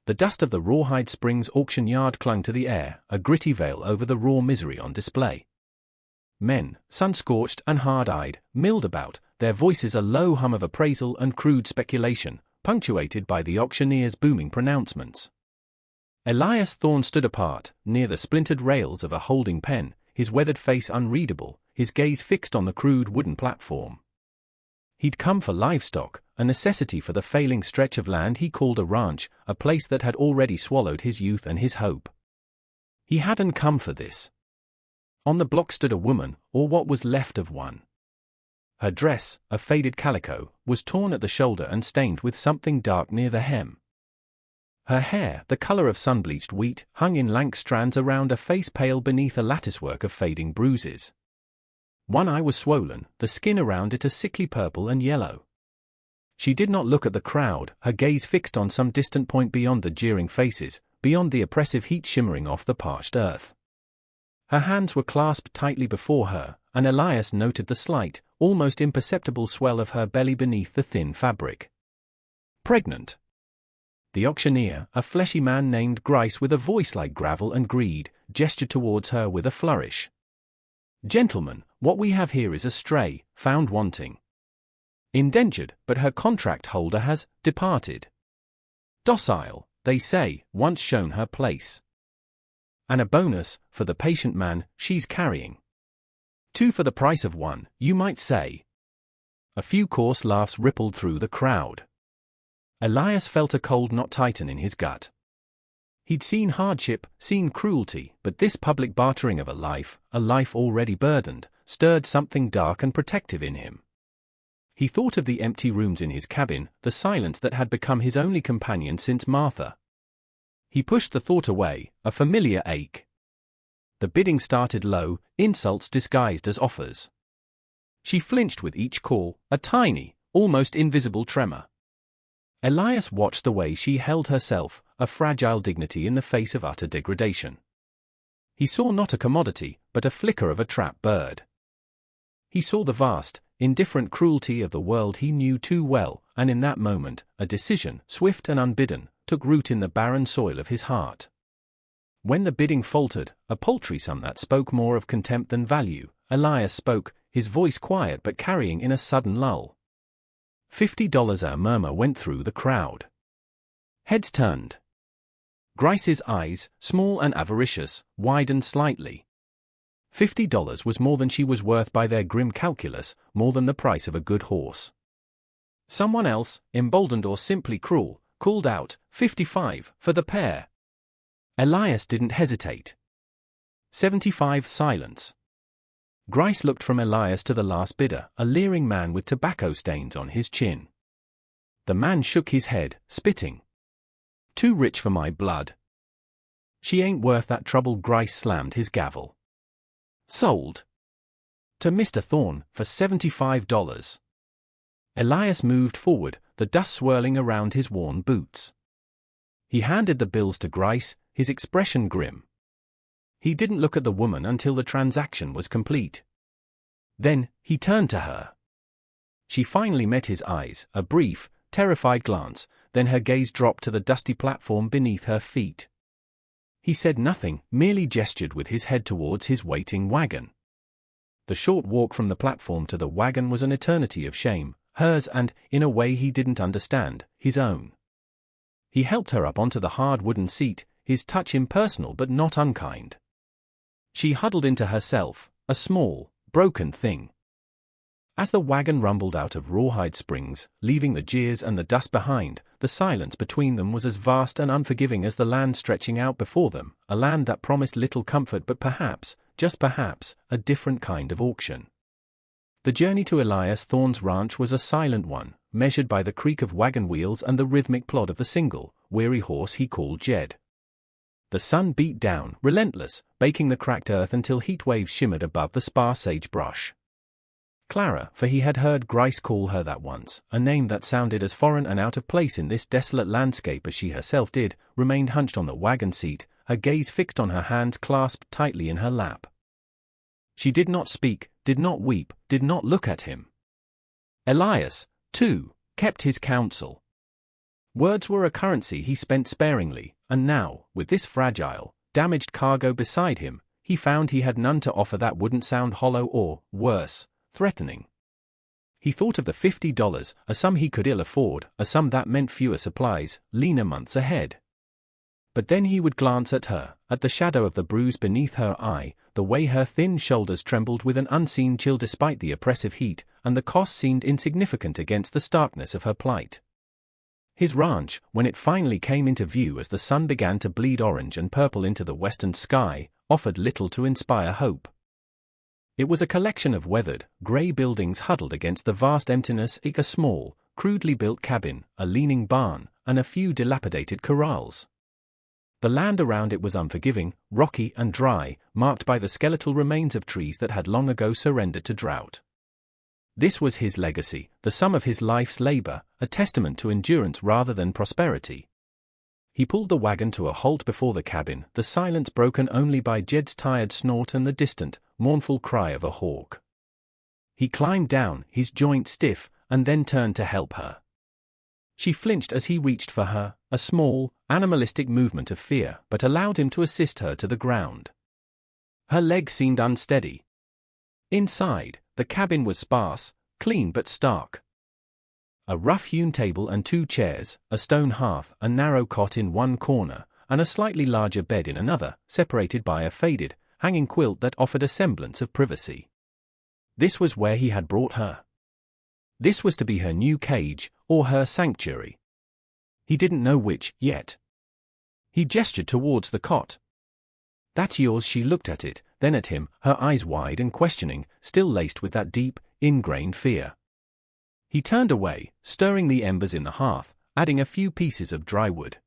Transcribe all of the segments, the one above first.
The dust of the Rawhide Springs auction yard clung to the air, a gritty veil over the raw misery on display. Men, sun-scorched and hard-eyed, milled about, their voices a low hum of appraisal and crude speculation, punctuated by the auctioneer's booming pronouncements. Elias Thorne stood apart, near the splintered rails of a holding pen, his weathered face unreadable, his gaze fixed on the crude wooden platform. He'd come for livestock, a necessity for the failing stretch of land he called a ranch, a place that had already swallowed his youth and his hope. He hadn't come for this. On the block stood a woman, or what was left of one. Her dress, a faded calico, was torn at the shoulder and stained with something dark near the hem. Her hair, the color of sun-bleached wheat, hung in lank strands around a face pale beneath a latticework of fading bruises. One eye was swollen, the skin around it a sickly purple and yellow. She did not look at the crowd, her gaze fixed on some distant point beyond the jeering faces, beyond the oppressive heat shimmering off the parched earth. Her hands were clasped tightly before her, and Elias noted the slight, almost imperceptible swell of her belly beneath the thin fabric. Pregnant. The auctioneer, a fleshy man named Grice with a voice like gravel and greed, gestured towards her with a flourish. "Gentlemen, what we have here is a stray, found wanting. Indentured, but her contract holder has departed. Docile, they say, once shown her place. And a bonus, for the patient man, she's carrying. 2 for the price of 1, you might say." A few coarse laughs rippled through the crowd. Elias felt a cold knot tighten in his gut. He'd seen hardship, seen cruelty, but this public bartering of a life already burdened, stirred something dark and protective in him. He thought of the empty rooms in his cabin, the silence that had become his only companion since Martha. He pushed the thought away, a familiar ache. The bidding started low, insults disguised as offers. She flinched with each call, a tiny, almost invisible tremor. Elias watched the way she held herself, a fragile dignity in the face of utter degradation. He saw not a commodity, but a flicker of a trapped bird. He saw the vast, indifferent cruelty of the world he knew too well, and in that moment, a decision, swift and unbidden, took root in the barren soil of his heart. When the bidding faltered, a paltry sum that spoke more of contempt than value, Elias spoke, his voice quiet but carrying in a sudden lull. $50. A murmur went through the crowd. Heads turned. Grice's eyes, small and avaricious, widened slightly. $50 was more than she was worth by their grim calculus, more than the price of a good horse. Someone else, emboldened or simply cruel, called out, $55, for the pair. Elias didn't hesitate. 75. Silence. Grice looked from Elias to the last bidder, a leering man with tobacco stains on his chin. The man shook his head, spitting. "Too rich for my blood. She ain't worth that trouble." Grice slammed his gavel. "Sold. To Mr. Thorne, for $75. Elias moved forward, the dust swirling around his worn boots. He handed the bills to Grice, his expression grim. He didn't look at the woman until the transaction was complete. Then, he turned to her. She finally met his eyes, a brief, terrified glance, then her gaze dropped to the dusty platform beneath her feet. He said nothing, merely gestured with his head towards his waiting wagon. The short walk from the platform to the wagon was an eternity of shame, hers and, in a way he didn't understand, his own. He helped her up onto the hard wooden seat, his touch impersonal but not unkind. She huddled into herself, a small, broken thing. As the wagon rumbled out of Rawhide Springs, leaving the jeers and the dust behind, the silence between them was as vast and unforgiving as the land stretching out before them, a land that promised little comfort but perhaps, just perhaps, a different kind of auction. The journey to Elias Thorne's ranch was a silent one, measured by the creak of wagon wheels and the rhythmic plod of the single, weary horse he called Jed. The sun beat down, relentless, baking the cracked earth until heat waves shimmered above the sparse sagebrush. Clara, for he had heard Grice call her that once, a name that sounded as foreign and out of place in this desolate landscape as she herself did, remained hunched on the wagon seat, her gaze fixed on her hands clasped tightly in her lap. She did not speak, did not weep, did not look at him. Elias, too, kept his counsel. Words were a currency he spent sparingly, and now, with this fragile, damaged cargo beside him, he found he had none to offer that wouldn't sound hollow or, worse, threatening. He thought of the $50, a sum he could ill afford, a sum that meant fewer supplies, leaner months ahead. But then he would glance at her, at the shadow of the bruise beneath her eye, the way her thin shoulders trembled with an unseen chill despite the oppressive heat, and the cost seemed insignificant against the starkness of her plight. His ranch, when it finally came into view as the sun began to bleed orange and purple into the western sky, offered little to inspire hope. It was a collection of weathered, grey buildings huddled against the vast emptiness, a small, crudely built cabin, a leaning barn, and a few dilapidated corrals. The land around it was unforgiving, rocky and dry, marked by the skeletal remains of trees that had long ago surrendered to drought. This was his legacy, the sum of his life's labor, a testament to endurance rather than prosperity. He pulled the wagon to a halt before the cabin, the silence broken only by Jed's tired snort and the distant, mournful cry of a hawk. He climbed down, his joints stiff, and then turned to help her. She flinched as he reached for her, a small, animalistic movement of fear, but allowed him to assist her to the ground. Her legs seemed unsteady. Inside, the cabin was sparse, clean but stark. A rough-hewn table and 2 chairs, a stone hearth, a narrow cot in one corner, and a slightly larger bed in another, separated by a faded, hanging quilt that offered a semblance of privacy. This was where he had brought her. This was to be her new cage, or her sanctuary. He didn't know which, yet. He gestured towards the cot. "That's yours." She looked at it, then at him, her eyes wide and questioning, still laced with that deep, ingrained fear. He turned away, stirring the embers in the hearth, adding a few pieces of dry wood.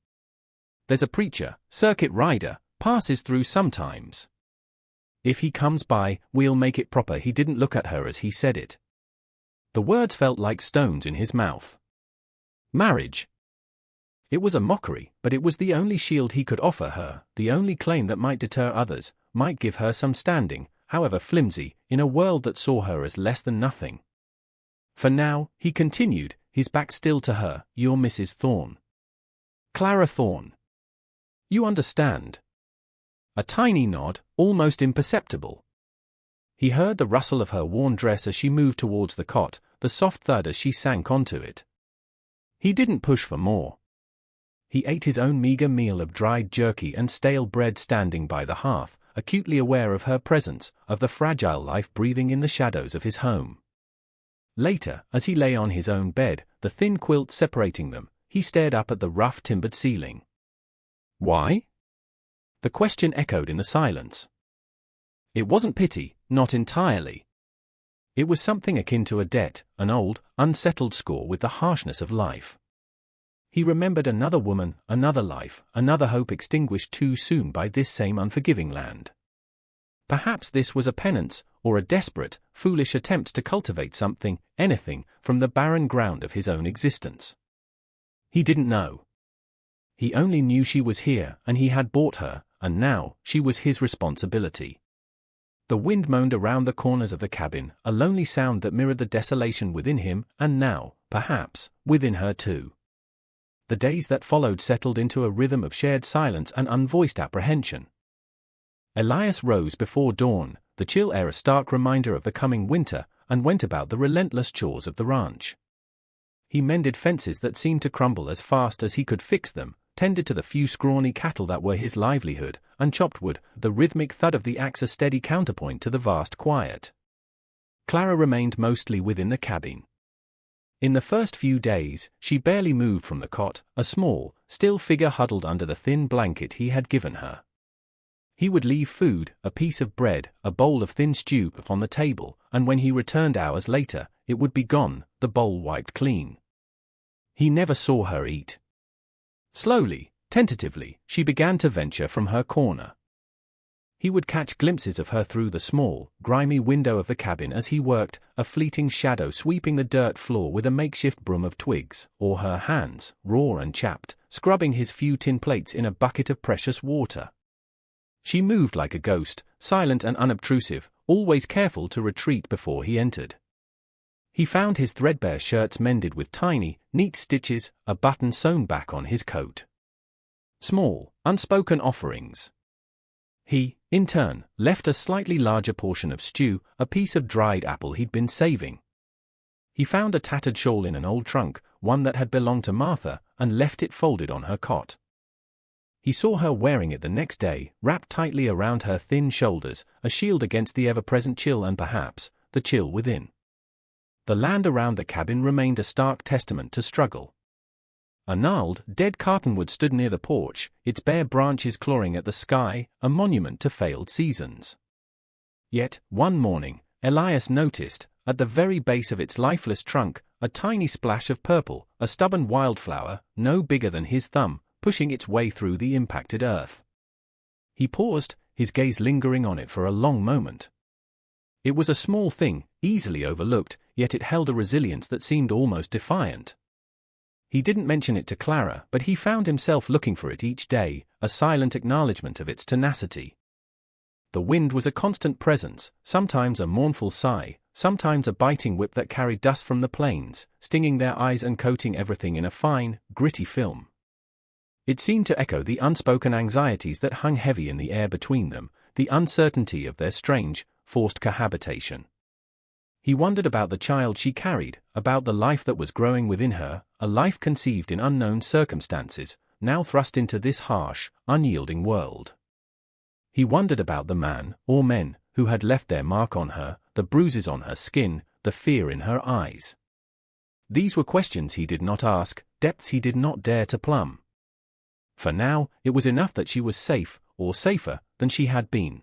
"There's a preacher, circuit rider, passes through sometimes. If he comes by, we'll make it proper." He didn't look at her as he said it. The words felt like stones in his mouth. Marriage. It was a mockery, but it was the only shield he could offer her, the only claim that might deter others, might give her some standing, however flimsy, in a world that saw her as less than nothing. "For now," he continued, his back still to her, "you're Mrs. Thorne. Clara Thorne. You understand?" A tiny nod, almost imperceptible. He heard the rustle of her worn dress as she moved towards the cot, the soft thud as she sank onto it. He didn't push for more. He ate his own meager meal of dried jerky and stale bread standing by the hearth, acutely aware of her presence, of the fragile life breathing in the shadows of his home. Later, as he lay on his own bed, the thin quilt separating them, he stared up at the rough timbered ceiling. Why? The question echoed in the silence. It wasn't pity, not entirely. It was something akin to a debt, an old, unsettled score with the harshness of life. He remembered another woman, another life, another hope extinguished too soon by this same unforgiving land. Perhaps this was a penance, or a desperate, foolish attempt to cultivate something, anything, from the barren ground of his own existence. He didn't know. He only knew she was here, and he had bought her, and now, she was his responsibility. The wind moaned around the corners of the cabin, a lonely sound that mirrored the desolation within him, and now, perhaps, within her too. The days that followed settled into a rhythm of shared silence and unvoiced apprehension. Elias rose before dawn, the chill air a stark reminder of the coming winter, and went about the relentless chores of the ranch. He mended fences that seemed to crumble as fast as he could fix them, tended to the few scrawny cattle that were his livelihood, and chopped wood, the rhythmic thud of the axe a steady counterpoint to the vast quiet. Clara remained mostly within the cabin. In the first few days, she barely moved from the cot, a small, still figure huddled under the thin blanket he had given her. He would leave food, a piece of bread, a bowl of thin stew, on the table, and when he returned hours later, it would be gone, the bowl wiped clean. He never saw her eat. Slowly, tentatively, she began to venture from her corner. He would catch glimpses of her through the small, grimy window of the cabin as he worked, a fleeting shadow sweeping the dirt floor with a makeshift broom of twigs, or her hands, raw and chapped, scrubbing his few tin plates in a bucket of precious water. She moved like a ghost, silent and unobtrusive, always careful to retreat before he entered. He found his threadbare shirts mended with tiny, neat stitches, a button sewn back on his coat. Small, unspoken offerings. He, in turn, left a slightly larger portion of stew, a piece of dried apple he'd been saving. He found a tattered shawl in an old trunk, one that had belonged to Martha, and left it folded on her cot. He saw her wearing it the next day, wrapped tightly around her thin shoulders, a shield against the ever-present chill and perhaps, the chill within. The land around the cabin remained a stark testament to struggle. A gnarled, dead cottonwood stood near the porch, its bare branches clawing at the sky, a monument to failed seasons. Yet, one morning, Elias noticed, at the very base of its lifeless trunk, a tiny splash of purple, a stubborn wildflower, no bigger than his thumb, pushing its way through the impacted earth. He paused, his gaze lingering on it for a long moment. It was a small thing, easily overlooked, yet it held a resilience that seemed almost defiant. He didn't mention it to Clara, but he found himself looking for it each day, a silent acknowledgement of its tenacity. The wind was a constant presence, sometimes a mournful sigh, sometimes a biting whip that carried dust from the plains, stinging their eyes and coating everything in a fine, gritty film. It seemed to echo the unspoken anxieties that hung heavy in the air between them, the uncertainty of their strange, forced cohabitation. He wondered about the child she carried, about the life that was growing within her, a life conceived in unknown circumstances, now thrust into this harsh, unyielding world. He wondered about the man, or men, who had left their mark on her, the bruises on her skin, the fear in her eyes. These were questions he did not ask, depths he did not dare to plumb. For now, it was enough that she was safe, or safer, than she had been.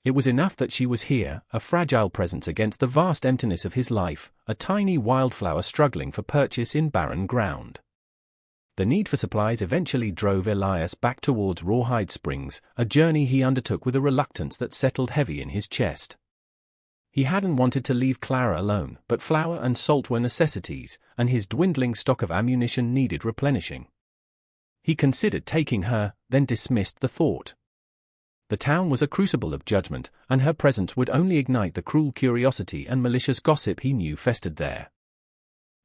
It was enough that she was here, a fragile presence against the vast emptiness of his life, a tiny wildflower struggling for purchase in barren ground. The need for supplies eventually drove Elias back towards Rawhide Springs, a journey he undertook with a reluctance that settled heavy in his chest. He hadn't wanted to leave Clara alone, but flour and salt were necessities, and his dwindling stock of ammunition needed replenishing. He considered taking her, then dismissed the thought. The town was a crucible of judgment, and her presence would only ignite the cruel curiosity and malicious gossip he knew festered there.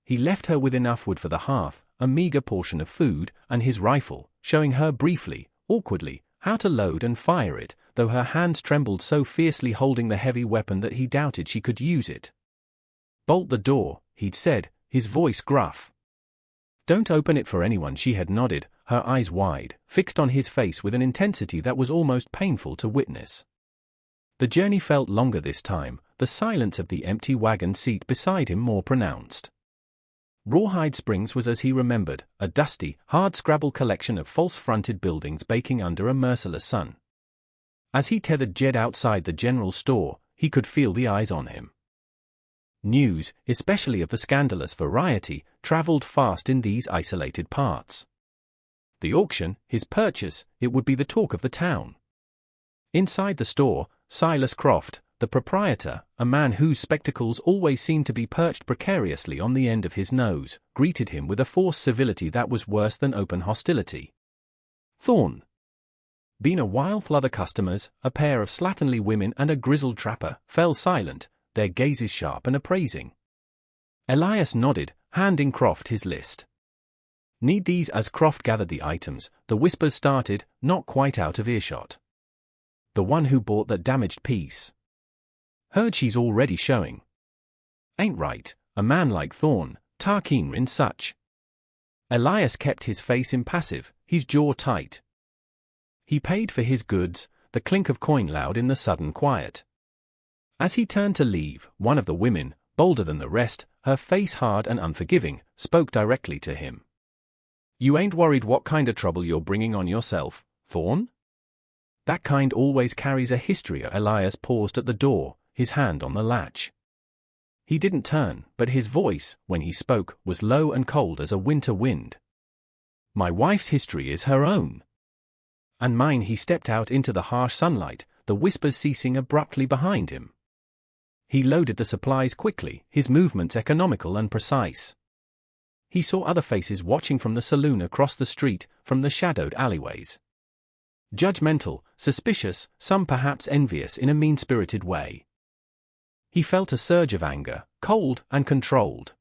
He left her with enough wood for the hearth, a meager portion of food, and his rifle, showing her briefly, awkwardly, how to load and fire it, though her hands trembled so fiercely holding the heavy weapon that he doubted she could use it. "Bolt the door," he'd said, his voice gruff. "Don't open it for anyone," she had nodded, her eyes wide, fixed on his face with an intensity that was almost painful to witness. The journey felt longer this time, the silence of the empty wagon seat beside him more pronounced. Rawhide Springs was as he remembered, a dusty, hard-scrabble collection of false-fronted buildings baking under a merciless sun. As he tethered Jed outside the general store, he could feel the eyes on him. News, especially of the scandalous variety, traveled fast in these isolated parts. The auction, his purchase, it would be the talk of the town. Inside the store, Silas Croft, the proprietor, a man whose spectacles always seemed to be perched precariously on the end of his nose, greeted him with a forced civility that was worse than open hostility. Thorn. Been a while. Other customers, a pair of slatternly women and a grizzled trapper, fell silent, their gazes sharp and appraising. Elias nodded, handing Croft his list. Need these? As Croft gathered the items, the whispers started, not quite out of earshot. The one who bought that damaged piece. Heard she's already showing. Ain't right, a man like Thorn, Tarkeen in such. Elias kept his face impassive, his jaw tight. He paid for his goods, the clink of coin loud in the sudden quiet. As he turned to leave, one of the women, bolder than the rest, her face hard and unforgiving, spoke directly to him. "You ain't worried what kind of trouble you're bringing on yourself, Thorn?" "That kind always carries a history." Elias paused at the door, his hand on the latch. He didn't turn, but his voice, when he spoke, was low and cold as a winter wind. "My wife's history is her own." "And mine." He stepped out into the harsh sunlight, the whispers ceasing abruptly behind him. He loaded the supplies quickly, his movements economical and precise. He saw other faces watching from the saloon across the street, from the shadowed alleyways. Judgmental, suspicious, some perhaps envious in a mean-spirited way. He felt a surge of anger, cold and controlled.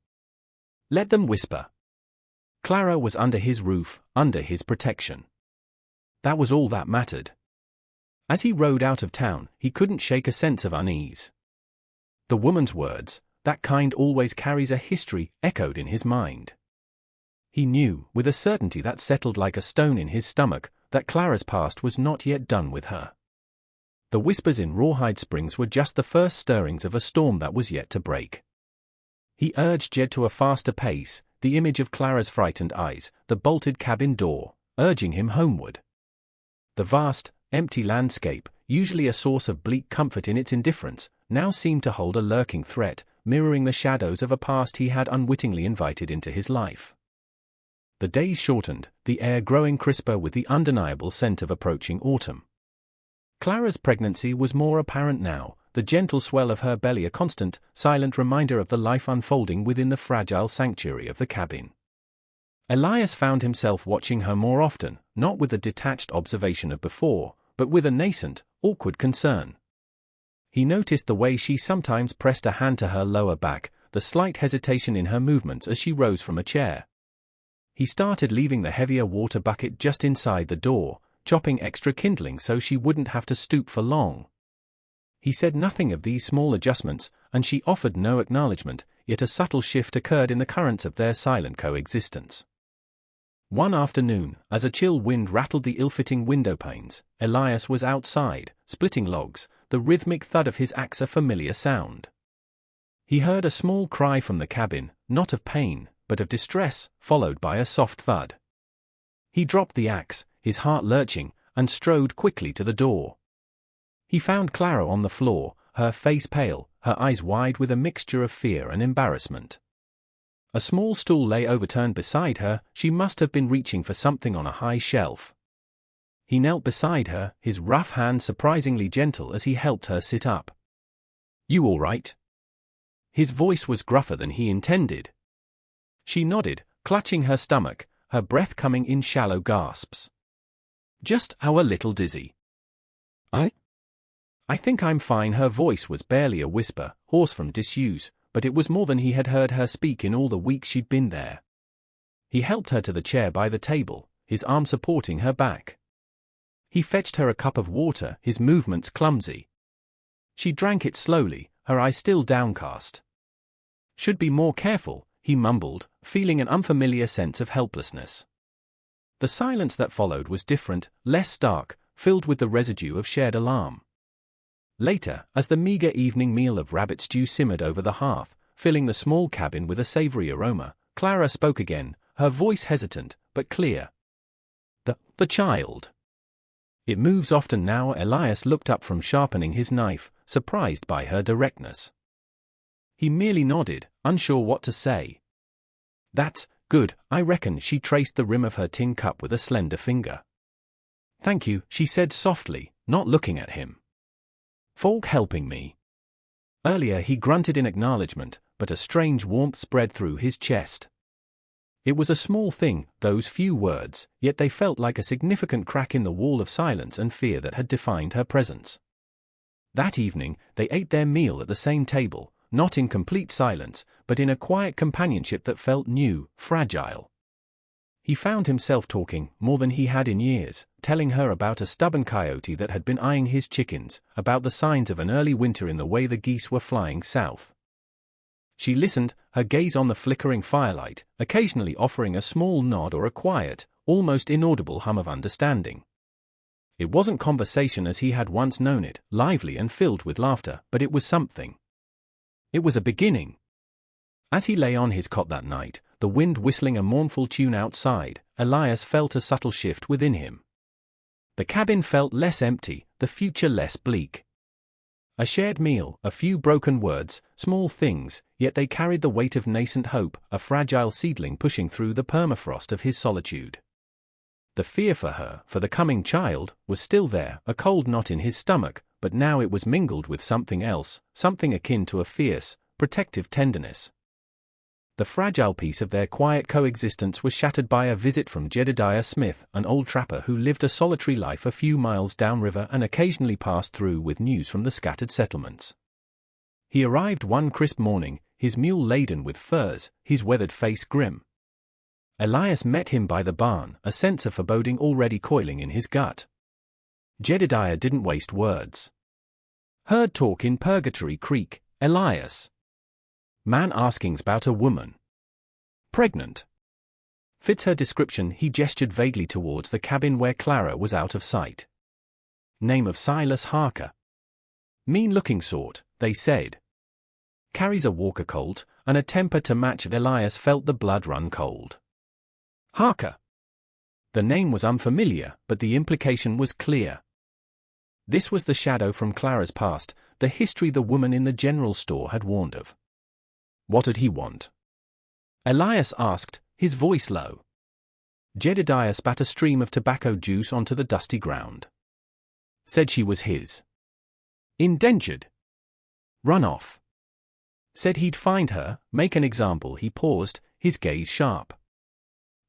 Let them whisper. Clara was under his roof, under his protection. That was all that mattered. As he rode out of town, he couldn't shake a sense of unease. The woman's words, "That kind always carries a history," echoed in his mind. He knew, with a certainty that settled like a stone in his stomach, that Clara's past was not yet done with her. The whispers in Rawhide Springs were just the first stirrings of a storm that was yet to break. He urged Jed to a faster pace, the image of Clara's frightened eyes, the bolted cabin door, urging him homeward. The vast, empty landscape, usually a source of bleak comfort in its indifference, now seemed to hold a lurking threat, mirroring the shadows of a past he had unwittingly invited into his life. The days shortened, the air growing crisper with the undeniable scent of approaching autumn. Clara's pregnancy was more apparent now, the gentle swell of her belly a constant, silent reminder of the life unfolding within the fragile sanctuary of the cabin. Elias found himself watching her more often, not with the detached observation of before, but with a nascent, awkward concern. He noticed the way she sometimes pressed a hand to her lower back, the slight hesitation in her movements as she rose from a chair. He started leaving the heavier water bucket just inside the door, chopping extra kindling so she wouldn't have to stoop for long. He said nothing of these small adjustments, and she offered no acknowledgement, yet a subtle shift occurred in the currents of their silent coexistence. One afternoon, as a chill wind rattled the ill-fitting window panes, Elias was outside, splitting logs, the rhythmic thud of his axe a familiar sound. He heard a small cry from the cabin, not of pain, but of distress, followed by a soft thud. He dropped the axe, his heart lurching, and strode quickly to the door. He found Clara on the floor, her face pale, her eyes wide with a mixture of fear and embarrassment. A small stool lay overturned beside her, she must have been reaching for something on a high shelf. He knelt beside her, his rough hand surprisingly gentle as he helped her sit up. "You all right?" His voice was gruffer than he intended. She nodded, clutching her stomach, her breath coming in shallow gasps. "Just a little dizzy." I think I'm fine." Her voice was barely a whisper, hoarse from disuse, but it was more than he had heard her speak in all the weeks she'd been there. He helped her to the chair by the table, his arm supporting her back. He fetched her a cup of water, his movements clumsy. She drank it slowly, her eyes still downcast. "Should be more careful," he mumbled, feeling an unfamiliar sense of helplessness. The silence that followed was different, less stark, filled with the residue of shared alarm. Later, as the meager evening meal of rabbit stew simmered over the hearth, filling the small cabin with a savory aroma, Clara spoke again, her voice hesitant, but clear. The child. It moves often now." Elias looked up from sharpening his knife, surprised by her directness. He merely nodded, unsure what to say. "That's good, I reckon." She traced the rim of her tin cup with a slender finger. "Thank you," she said softly, not looking at him. "Folk helping me." Earlier he grunted in acknowledgement, but a strange warmth spread through his chest. It was a small thing, those few words, yet they felt like a significant crack in the wall of silence and fear that had defined her presence. That evening, they ate their meal at the same table, not in complete silence, but in a quiet companionship that felt new, fragile. He found himself talking, more than he had in years, telling her about a stubborn coyote that had been eyeing his chickens, about the signs of an early winter in the way the geese were flying south. She listened, her gaze on the flickering firelight, occasionally offering a small nod or a quiet, almost inaudible hum of understanding. It wasn't conversation as he had once known it, lively and filled with laughter, but it was something. It was a beginning. As he lay on his cot that night, the wind whistling a mournful tune outside, Elias felt a subtle shift within him. The cabin felt less empty, the future less bleak. A shared meal, a few broken words, small things, yet they carried the weight of nascent hope, a fragile seedling pushing through the permafrost of his solitude. The fear for her, for the coming child, was still there, a cold knot in his stomach, but now it was mingled with something else, something akin to a fierce, protective tenderness. The fragile peace of their quiet coexistence was shattered by a visit from Jedediah Smith, an old trapper who lived a solitary life a few miles downriver and occasionally passed through with news from the scattered settlements. He arrived one crisp morning, his mule laden with furs, his weathered face grim. Elias met him by the barn, a sense of foreboding already coiling in his gut. Jedediah didn't waste words. Heard talk in Purgatory Creek, Elias. Man askings about a woman. Pregnant. Fits her description. He gestured vaguely towards the cabin where Clara was out of sight. Name of Silas Harker. Mean-looking sort, they said. Carries a Walker colt, and a temper to match. Elias felt the blood run cold. Harker. The name was unfamiliar, but the implication was clear. This was the shadow from Clara's past, the history the woman in the general store had warned of. What did he want? Elias asked, his voice low. Jedediah spat a stream of tobacco juice onto the dusty ground. Said she was his. Indentured. Run off. Said he'd find her, make an example. He paused, his gaze sharp.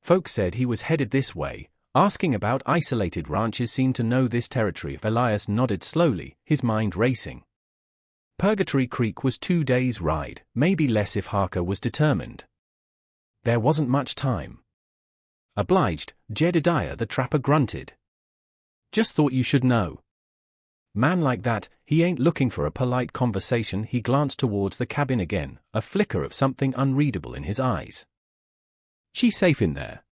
Folks said he was headed this way, asking about isolated ranches. Seemed to know this territory. Elias nodded slowly, his mind racing. Purgatory Creek was 2 days' ride, maybe less if Harker was determined. There wasn't much time. Obliged, Jedediah the trapper grunted. Just thought you should know. Man like that, he ain't looking for a polite conversation. He glanced towards the cabin again, a flicker of something unreadable in his eyes. She's safe in there.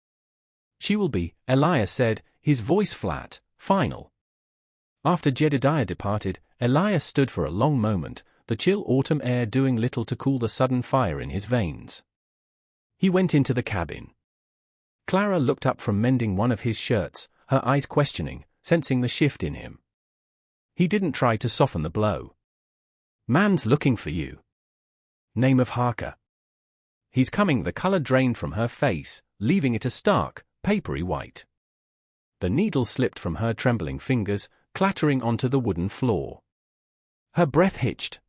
She will be, Elias said, his voice flat, final. After Jedediah departed, Elias stood for a long moment, the chill autumn air doing little to cool the sudden fire in his veins. He went into the cabin. Clara looked up from mending one of his shirts, her eyes questioning, sensing the shift in him. He didn't try to soften the blow. Man's looking for you. Name of Harker. He's coming. The color drained from her face, leaving it a stark, papery white. The needle slipped from her trembling fingers, clattering onto the wooden floor. Her breath hitched.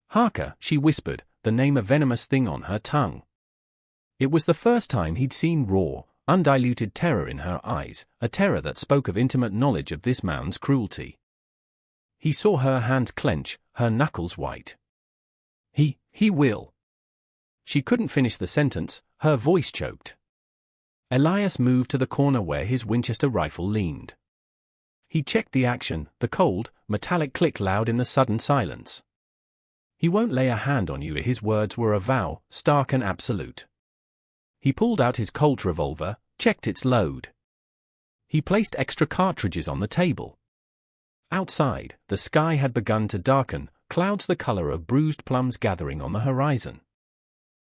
Harker, she whispered, the name a venomous thing on her tongue. It was the first time he'd seen raw, undiluted terror in her eyes, a terror that spoke of intimate knowledge of this man's cruelty. He saw her hands clench, her knuckles white. He will. She couldn't finish the sentence, her voice choked. Elias moved to the corner where his Winchester rifle leaned. He checked the action, the cold, metallic click loud in the sudden silence. He won't lay a hand on you. His words were a vow, stark and absolute. He pulled out his Colt revolver, checked its load. He placed extra cartridges on the table. Outside, the sky had begun to darken, clouds the color of bruised plums gathering on the horizon.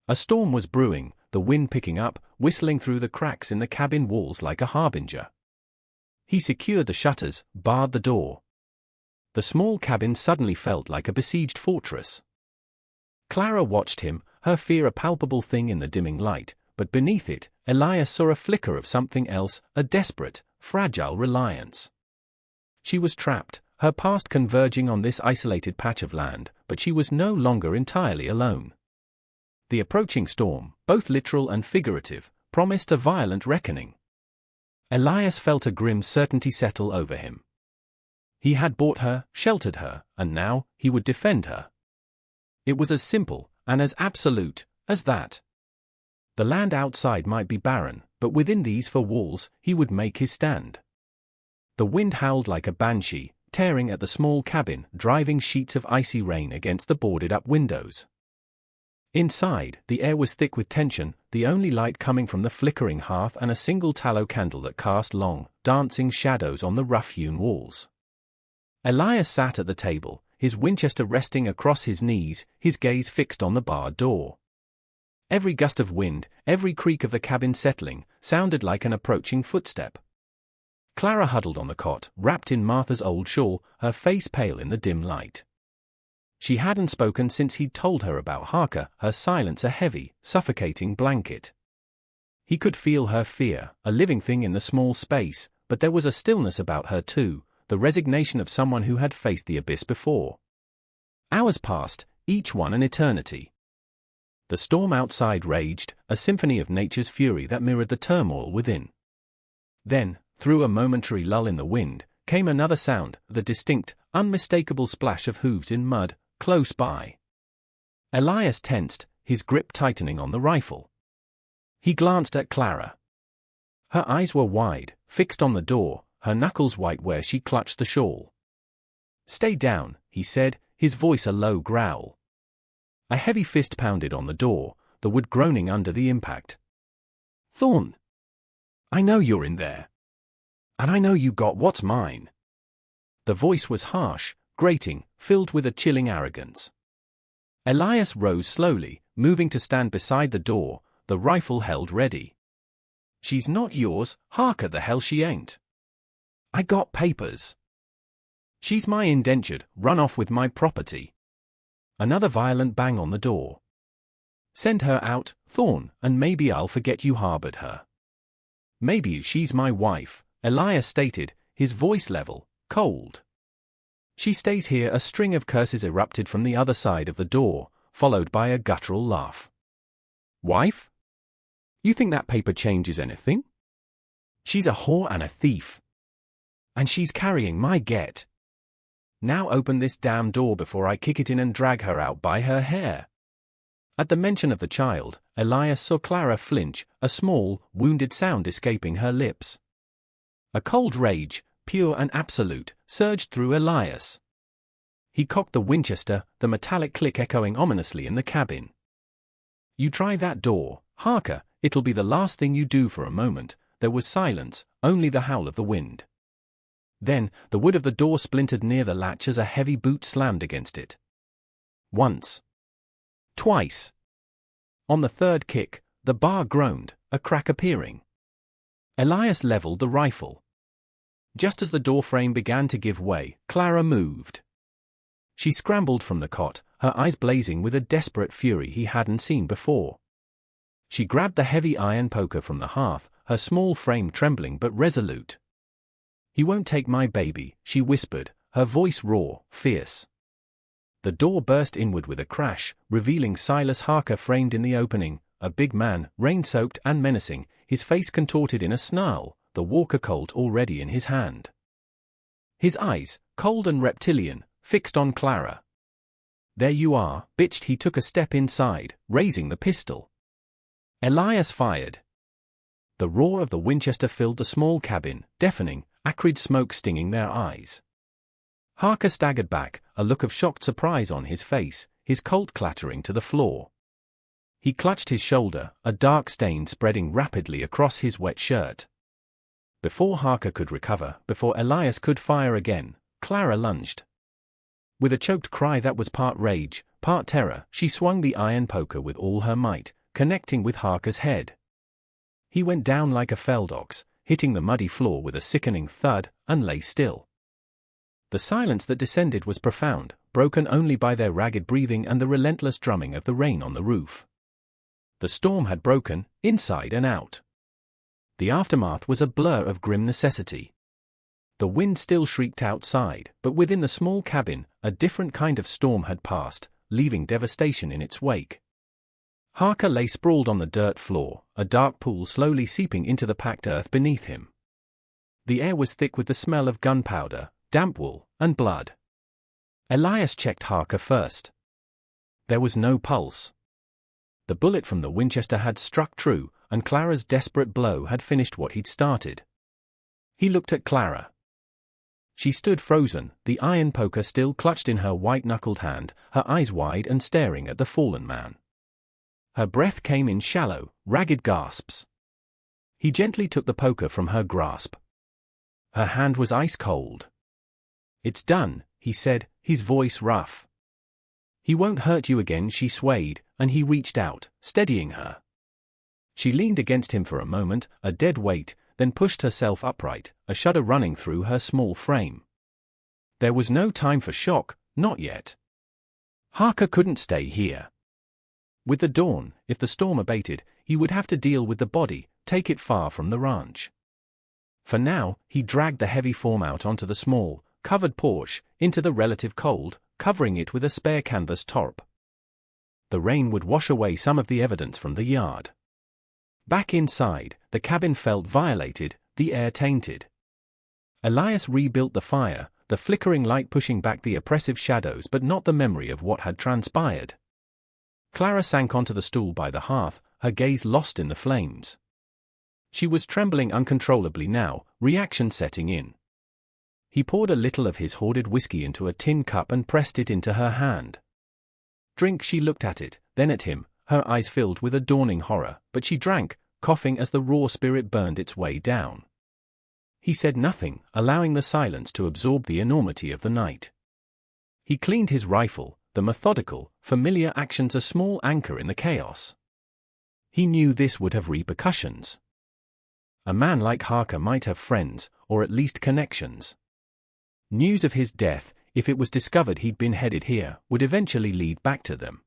A storm was brewing, the wind picking up, whistling through the cracks in the cabin walls like a harbinger. He secured the shutters, barred the door. The small cabin suddenly felt like a besieged fortress. Clara watched him, her fear a palpable thing in the dimming light, but beneath it, Elias saw a flicker of something else, a desperate, fragile reliance. She was trapped, her past converging on this isolated patch of land, but she was no longer entirely alone. The approaching storm, both literal and figurative, promised a violent reckoning. Elias felt a grim certainty settle over him. He had bought her, sheltered her, and now, he would defend her. It was as simple, and as absolute, as that. The land outside might be barren, but within these four walls, he would make his stand. The wind howled like a banshee, tearing at the small cabin, driving sheets of icy rain against the boarded-up windows. Inside, the air was thick with tension, the only light coming from the flickering hearth and a single tallow candle that cast long, dancing shadows on the rough-hewn walls. Elias sat at the table, his Winchester resting across his knees, his gaze fixed on the barred door. Every gust of wind, every creak of the cabin settling, sounded like an approaching footstep. Clara huddled on the cot, wrapped in Martha's old shawl, her face pale in the dim light. She hadn't spoken since he'd told her about Harker, her silence a heavy, suffocating blanket. He could feel her fear, a living thing in the small space, but there was a stillness about her too, the resignation of someone who had faced the abyss before. Hours passed, each one an eternity. The storm outside raged, a symphony of nature's fury that mirrored the turmoil within. Then, through a momentary lull in the wind, came another sound, the distinct, unmistakable splash of hooves in mud, close by. Elias tensed, his grip tightening on the rifle. He glanced at Clara. Her eyes were wide, fixed on the door, her knuckles white where she clutched the shawl. "Stay down," he said, his voice a low growl. A heavy fist pounded on the door, the wood groaning under the impact. "Thorn! I know you're in there. And I know you got what's mine." The voice was harsh, grating, filled with a chilling arrogance. Elias rose slowly, moving to stand beside the door, the rifle held ready. "She's not yours, Harker, the hell she ain't. I got papers. She's my indentured, run off with my property." Another violent bang on the door. "Send her out, Thorn, and maybe I'll forget you harbored her." "Maybe she's my wife," Elias stated, his voice level, cold. "She stays here." A string of curses erupted from the other side of the door, followed by a guttural laugh. "Wife? You think that paper changes anything? She's a whore and a thief. And she's carrying my get. Now open this damn door before I kick it in and drag her out by her hair." At the mention of the child, Elias saw Clara flinch, a small, wounded sound escaping her lips. A cold rage, pure and absolute, surged through Elias. He cocked the Winchester, the metallic click echoing ominously in the cabin. "You try that door, Harker, it'll be the last thing you do." For a moment, there was silence, only the howl of the wind. Then, the wood of the door splintered near the latch as a heavy boot slammed against it. Once. Twice. On the third kick, the bar groaned, a crack appearing. Elias leveled the rifle. Just as the door frame began to give way, Clara moved. She scrambled from the cot, her eyes blazing with a desperate fury he hadn't seen before. She grabbed the heavy iron poker from the hearth, her small frame trembling but resolute. "He won't take my baby," she whispered, her voice raw, fierce. The door burst inward with a crash, revealing Silas Harker framed in the opening, a big man, rain-soaked and menacing, his face contorted in a snarl, the Walker Colt already in his hand. His eyes, cold and reptilian, fixed on Clara. "There you are," bitched. He took a step inside, raising the pistol. Elias fired. The roar of the Winchester filled the small cabin, deafening, acrid smoke stinging their eyes. Harker staggered back, a look of shocked surprise on his face, his Colt clattering to the floor. He clutched his shoulder, a dark stain spreading rapidly across his wet shirt. Before Harker could recover, before Elias could fire again, Clara lunged. With a choked cry that was part rage, part terror, she swung the iron poker with all her might, connecting with Harker's head. He went down like a felled ox, hitting the muddy floor with a sickening thud, and lay still. The silence that descended was profound, broken only by their ragged breathing and the relentless drumming of the rain on the roof. The storm had broken, inside and out. The aftermath was a blur of grim necessity. The wind still shrieked outside, but within the small cabin, a different kind of storm had passed, leaving devastation in its wake. Harker lay sprawled on the dirt floor, a dark pool slowly seeping into the packed earth beneath him. The air was thick with the smell of gunpowder, damp wool, and blood. Elias checked Harker first. There was no pulse. The bullet from the Winchester had struck true, and Clara's desperate blow had finished what he'd started. He looked at Clara. She stood frozen, the iron poker still clutched in her white-knuckled hand, her eyes wide and staring at the fallen man. Her breath came in shallow, ragged gasps. He gently took the poker from her grasp. Her hand was ice-cold. "It's done," he said, his voice rough. "He won't hurt you again." She swayed, and he reached out, steadying her. She leaned against him for a moment, a dead weight, then pushed herself upright, a shudder running through her small frame. There was no time for shock, not yet. Harker couldn't stay here. With the dawn, if the storm abated, he would have to deal with the body, take it far from the ranch. For now, he dragged the heavy form out onto the small, covered porch, into the relative cold, covering it with a spare canvas tarp. The rain would wash away some of the evidence from the yard. Back inside, the cabin felt violated, the air tainted. Elias rebuilt the fire, the flickering light pushing back the oppressive shadows but not the memory of what had transpired. Clara sank onto the stool by the hearth, her gaze lost in the flames. She was trembling uncontrollably now, reaction setting in. He poured a little of his hoarded whiskey into a tin cup and pressed it into her hand. "Drink." She looked at it, then at him, her eyes filled with a dawning horror, but she drank, coughing as the raw spirit burned its way down. He said nothing, allowing the silence to absorb the enormity of the night. He cleaned his rifle, the methodical, familiar actions a small anchor in the chaos. He knew this would have repercussions. A man like Harker might have friends, or at least connections. News of his death, if it was discovered he'd been headed here, would eventually lead back to them.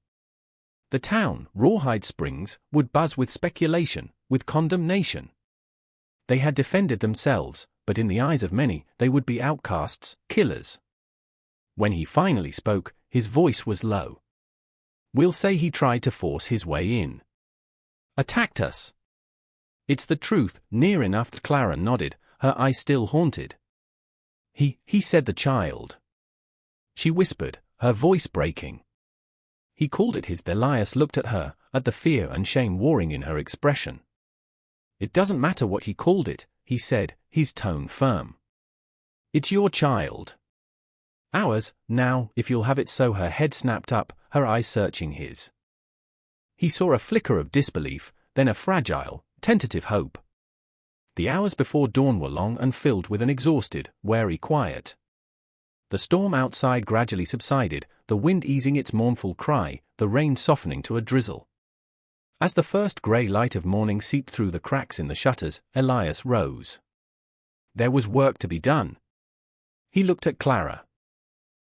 The town, Rawhide Springs, would buzz with speculation, with condemnation. They had defended themselves, but in the eyes of many, they would be outcasts, killers. When he finally spoke, his voice was low. "We'll say he tried to force his way in. Attacked us." "It's the truth, near enough." Clara nodded, her eyes still haunted. He said the child." She whispered, her voice breaking. He called it his. Elias looked at her, at the fear and shame warring in her expression. "It doesn't matter what he called it," he said, his tone firm. "It's your child. Ours, now, if you'll have it so." Her head snapped up, her eyes searching his. He saw a flicker of disbelief, then a fragile, tentative hope. The hours before dawn were long and filled with an exhausted, wary quiet. The storm outside gradually subsided, the wind easing its mournful cry, the rain softening to a drizzle. As the first grey light of morning seeped through the cracks in the shutters, Elias rose. There was work to be done. He looked at Clara.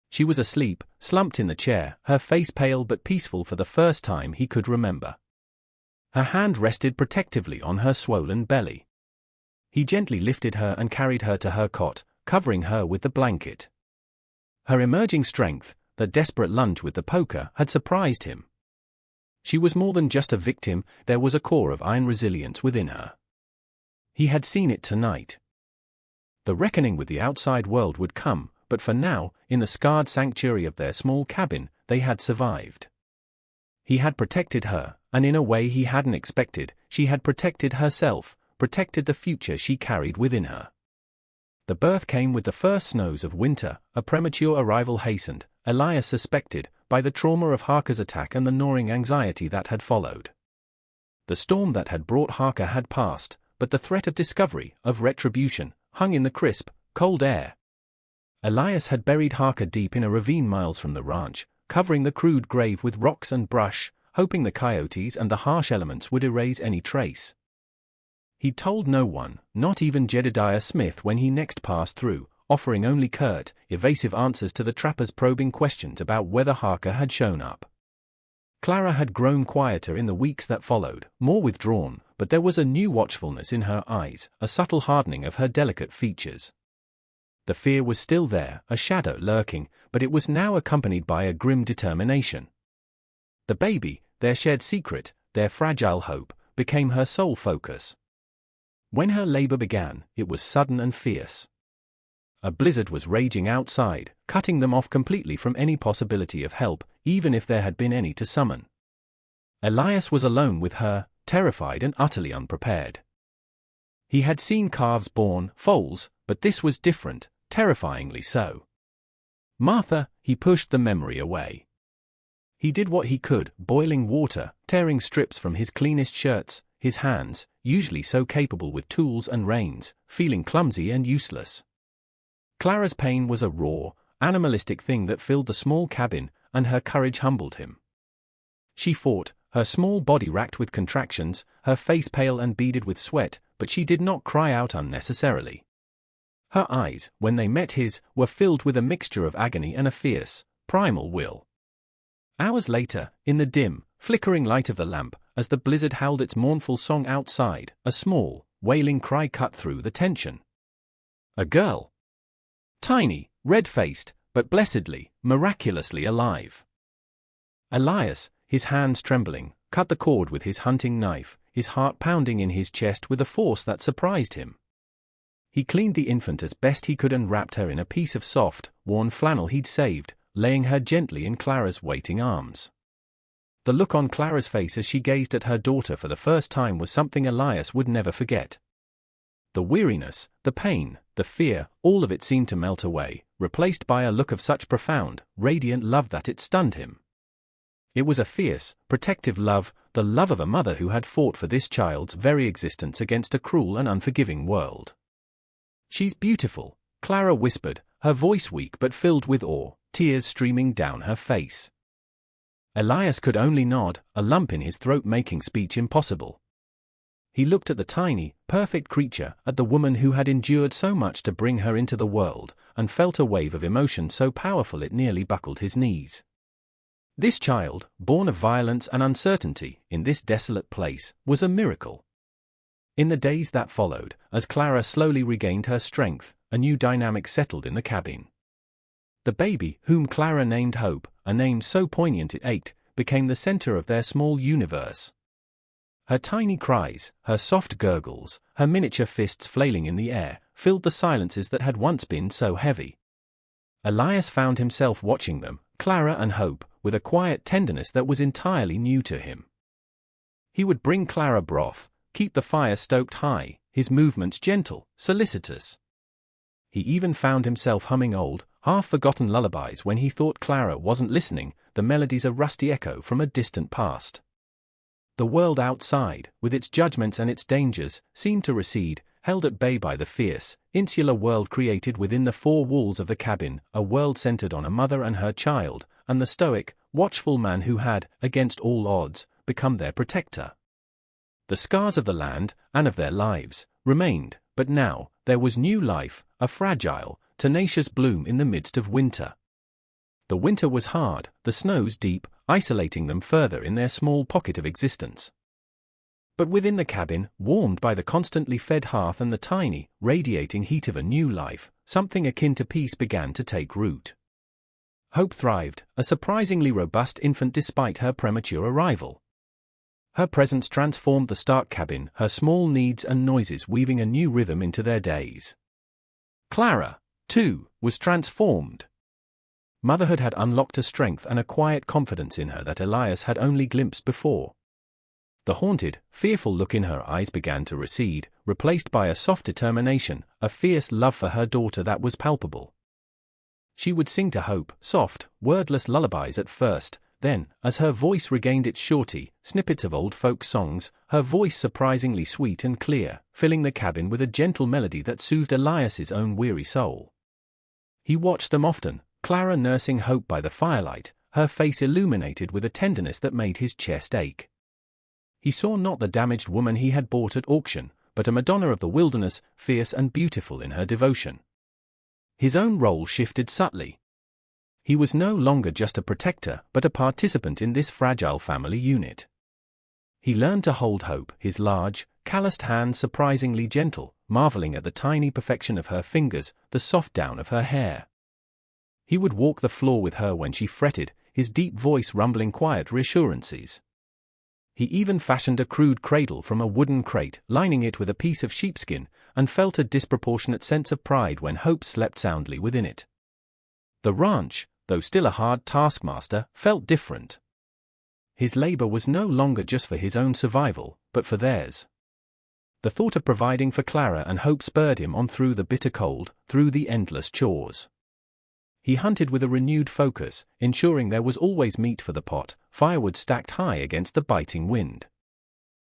She was asleep, slumped in the chair, her face pale but peaceful for the first time he could remember. Her hand rested protectively on her swollen belly. He gently lifted her and carried her to her cot, covering her with the blanket. Her emerging strength, the desperate lunge with the poker, had surprised him. She was more than just a victim, there was a core of iron resilience within her. He had seen it tonight. The reckoning with the outside world would come, but for now, in the scarred sanctuary of their small cabin, they had survived. He had protected her, and in a way he hadn't expected, she had protected herself, protected the future she carried within her. The birth came with the first snows of winter, a premature arrival hastened, Elias suspected, by the trauma of Harker's attack and the gnawing anxiety that had followed. The storm that had brought Harker had passed, but the threat of discovery, of retribution, hung in the crisp, cold air. Elias had buried Harker deep in a ravine miles from the ranch, covering the crude grave with rocks and brush, hoping the coyotes and the harsh elements would erase any trace. He told no one, not even Jedediah Smith when he next passed through, offering only curt, evasive answers to the trapper's probing questions about whether Harker had shown up. Clara had grown quieter in the weeks that followed, more withdrawn, but there was a new watchfulness in her eyes, a subtle hardening of her delicate features. The fear was still there, a shadow lurking, but it was now accompanied by a grim determination. The baby, their shared secret, their fragile hope, became her sole focus. When her labor began, it was sudden and fierce. A blizzard was raging outside, cutting them off completely from any possibility of help, even if there had been any to summon. Elias was alone with her, terrified and utterly unprepared. He had seen calves born, foals, but this was different, terrifyingly so. Martha, he pushed the memory away. He did what he could, boiling water, tearing strips from his cleanest shirts, his hands, usually so capable with tools and reins, feeling clumsy and useless. Clara's pain was a raw, animalistic thing that filled the small cabin, and her courage humbled him. She fought, her small body racked with contractions, her face pale and beaded with sweat, but she did not cry out unnecessarily. Her eyes, when they met his, were filled with a mixture of agony and a fierce, primal will. Hours later, in the dim, flickering light of the lamp, as the blizzard howled its mournful song outside, a small, wailing cry cut through the tension. A girl. Tiny, red-faced, but blessedly, miraculously alive. Elias, his hands trembling, cut the cord with his hunting knife, his heart pounding in his chest with a force that surprised him. He cleaned the infant as best he could and wrapped her in a piece of soft, worn flannel he'd saved, laying her gently in Clara's waiting arms. The look on Clara's face as she gazed at her daughter for the first time was something Elias would never forget. The weariness, the pain, the fear, all of it seemed to melt away, replaced by a look of such profound, radiant love that it stunned him. It was a fierce, protective love, the love of a mother who had fought for this child's very existence against a cruel and unforgiving world. "She's beautiful," Clara whispered, her voice weak but filled with awe, tears streaming down her face. Elias could only nod, a lump in his throat making speech impossible. He looked at the tiny, perfect creature, at the woman who had endured so much to bring her into the world, and felt a wave of emotion so powerful it nearly buckled his knees. This child, born of violence and uncertainty, in this desolate place, was a miracle. In the days that followed, as Clara slowly regained her strength, a new dynamic settled in the cabin. The baby, whom Clara named Hope, a name so poignant it ached, became the center of their small universe. Her tiny cries, her soft gurgles, her miniature fists flailing in the air, filled the silences that had once been so heavy. Elias found himself watching them, Clara and Hope, with a quiet tenderness that was entirely new to him. He would bring Clara broth, keep the fire stoked high, his movements gentle, solicitous. He even found himself humming old, half-forgotten lullabies when he thought Clara wasn't listening, the melodies a rusty echo from a distant past. The world outside, with its judgments and its dangers, seemed to recede, held at bay by the fierce, insular world created within the four walls of the cabin, a world centered on a mother and her child, and the stoic, watchful man who had, against all odds, become their protector. The scars of the land, and of their lives, remained, but now, there was new life, a fragile, tenacious bloom in the midst of winter. The winter was hard, the snows deep, isolating them further in their small pocket of existence. But within the cabin, warmed by the constantly fed hearth and the tiny, radiating heat of a new life, something akin to peace began to take root. Hope thrived, a surprisingly robust infant despite her premature arrival. Her presence transformed the stark cabin, her small needs and noises weaving a new rhythm into their days. Clara, too, was transformed. Motherhood had unlocked a strength and a quiet confidence in her that Elias had only glimpsed before. The haunted, fearful look in her eyes began to recede, replaced by a soft determination, a fierce love for her daughter that was palpable. She would sing to Hope, soft, wordless lullabies at first, then, as her voice regained its surety, snippets of old folk songs, her voice surprisingly sweet and clear, filling the cabin with a gentle melody that soothed Elias's own weary soul. He watched them often, Clara nursing Hope by the firelight, her face illuminated with a tenderness that made his chest ache. He saw not the damaged woman he had bought at auction, but a Madonna of the wilderness, fierce and beautiful in her devotion. His own role shifted subtly. He was no longer just a protector, but a participant in this fragile family unit. He learned to hold Hope, his large, calloused hands surprisingly gentle, marveling at the tiny perfection of her fingers, the soft down of her hair. He would walk the floor with her when she fretted, his deep voice rumbling quiet reassurances. He even fashioned a crude cradle from a wooden crate, lining it with a piece of sheepskin, and felt a disproportionate sense of pride when Hope slept soundly within it. The ranch, though still a hard taskmaster, felt different. His labor was no longer just for his own survival, but for theirs. The thought of providing for Clara and Hope spurred him on through the bitter cold, through the endless chores. He hunted with a renewed focus, ensuring there was always meat for the pot, firewood stacked high against the biting wind.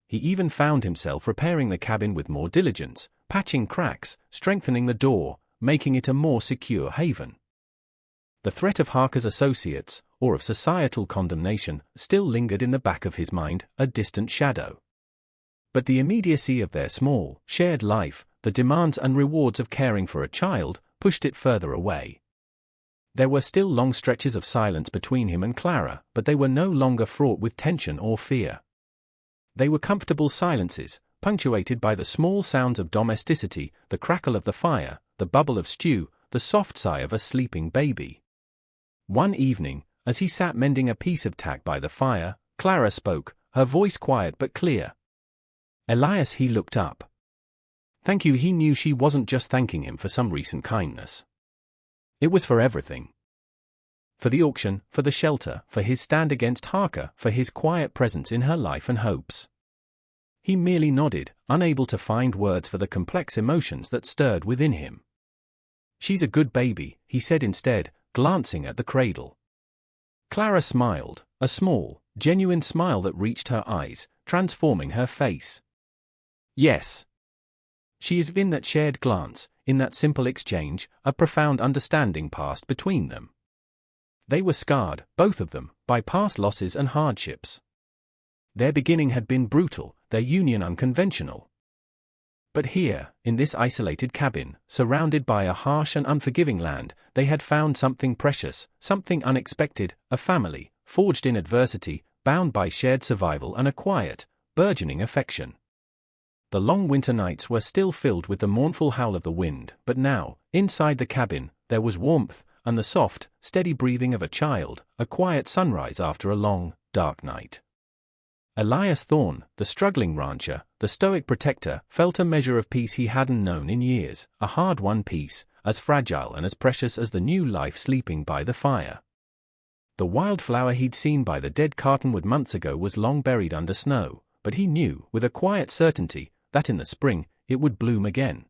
He even found himself repairing the cabin with more diligence, patching cracks, strengthening the door, making it a more secure haven. The threat of Harker's associates, or of societal condemnation, still lingered in the back of his mind, a distant shadow. But the immediacy of their small, shared life, the demands and rewards of caring for a child, pushed it further away. There were still long stretches of silence between him and Clara, but they were no longer fraught with tension or fear. They were comfortable silences, punctuated by the small sounds of domesticity, the crackle of the fire, the bubble of stew, the soft sigh of a sleeping baby. One evening, as he sat mending a piece of tack by the fire, Clara spoke, her voice quiet but clear. Elias, he looked up. Thank you. He knew she wasn't just thanking him for some recent kindness. It was for everything. For the auction, for the shelter, for his stand against Harker, for his quiet presence in her life and hopes. He merely nodded, unable to find words for the complex emotions that stirred within him. "She's a good baby," he said instead, glancing at the cradle. Clara smiled, a small, genuine smile that reached her eyes, transforming her face. "Yes." She is in that shared glance, in that simple exchange, a profound understanding passed between them. They were scarred, both of them, by past losses and hardships. Their beginning had been brutal, their union unconventional. But here, in this isolated cabin, surrounded by a harsh and unforgiving land, they had found something precious, something unexpected, a family, forged in adversity, bound by shared survival and a quiet, burgeoning affection. The long winter nights were still filled with the mournful howl of the wind, but now, inside the cabin, there was warmth, and the soft, steady breathing of a child, a quiet sunrise after a long, dark night. Elias Thorne, the struggling rancher, the stoic protector, felt a measure of peace he hadn't known in years, a hard-won peace, as fragile and as precious as the new life sleeping by the fire. The wildflower he'd seen by the dead cottonwood months ago was long buried under snow, but he knew, with a quiet certainty, that in the spring, it would bloom again.